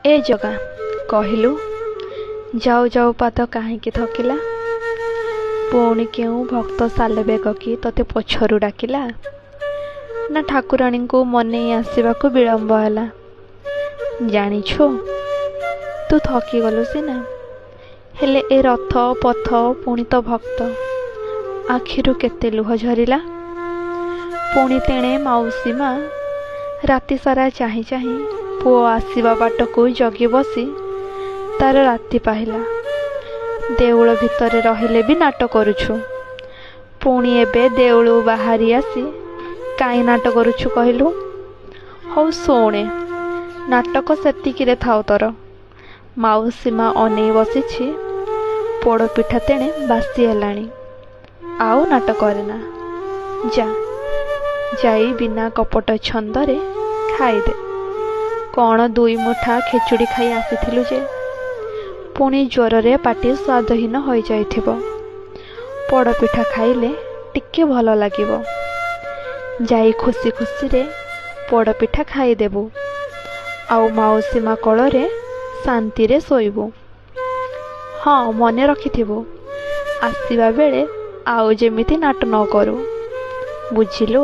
ଏ ଜଗା କହିଲୁ, ଯାଉ ଯାଉ ପାଦ କାହିଁକି ଥକିଲା? ପୁଣି କେଉଁ ଭକ୍ତ ସାଲେବେଗ କି ତୋତେ ପଛରୁ ଡାକିଲା? ନା ଠାକୁରାଣୀଙ୍କୁ ମନେଇ ଆସିବାକୁ ବିଳମ୍ବ ହେଲା? ଜାଣିଛୁ, ତୁ ଥକିଗଲୁ ସିନା, ହେଲେ ଏ ରଥ ପଥ ପୁଣି ତ ଭକ୍ତ। ଆଖିରୁ କେତେ ଲୁହ ଝରିଲା। ପୁଣି ତେଣେ ମାଉସୀ ମା ରାତି ସାରା ଚାହିଁ ଚାହିଁ ପୁଅ ଆସିବା ବାଟକୁ ଜଗି ବସି ତାର ରାତି ପାହିଲା। ଦେଉଳ ଭିତରେ ରହିଲେ ବି ନାଟ କରୁଛୁ, ପୁଣି ଏବେ ଦେଉଳୁ ବାହାରି ଆସି କାହିଁ ନାଟ କରୁଛୁ କହିଲୁ? ହଉ ଶୁଣେ, ନାଟକ ସେତିକିରେ ଥାଉ ତୋର। ମାଉସୀ ମା ଅନେଇ ବସିଛି, ପୋଡ଼ପିଠା ତେଣେ ବାସି ହେଲାଣି, ଆଉ ନାଟ କରେନା। ଯାଇ ବିନା କପଟ ଛନ୍ଦରେ ଖାଇଦେ। କ'ଣ 2 ମୁଠା ଖେଚୁଡ଼ି ଖାଇ ଆସିଥିଲୁ ଯେ ପୁଣି ଜ୍ୱରରେ ପାଟି ସ୍ୱାଦହୀନ ହୋଇଯାଇଥିବ। ପୋଡ଼ପିଠା ଖାଇଲେ ଟିକେ ଭଲ ଲାଗିବ। ଯାଇ ଖୁସି ଖୁସିରେ ପୋଡ଼ପିଠା ଖାଇଦେବୁ, ଆଉ ମାଉସୀ ମା କୋଳରେ ଶାନ୍ତିରେ ଶୋଇବୁ। ହଁ, ମନେ ରଖିଥିବୁ, ଆସିବା ବେଳେ ଆଉ ଯେମିତି ନାଟ ନ କରୁ, ବୁଝିଲୁ?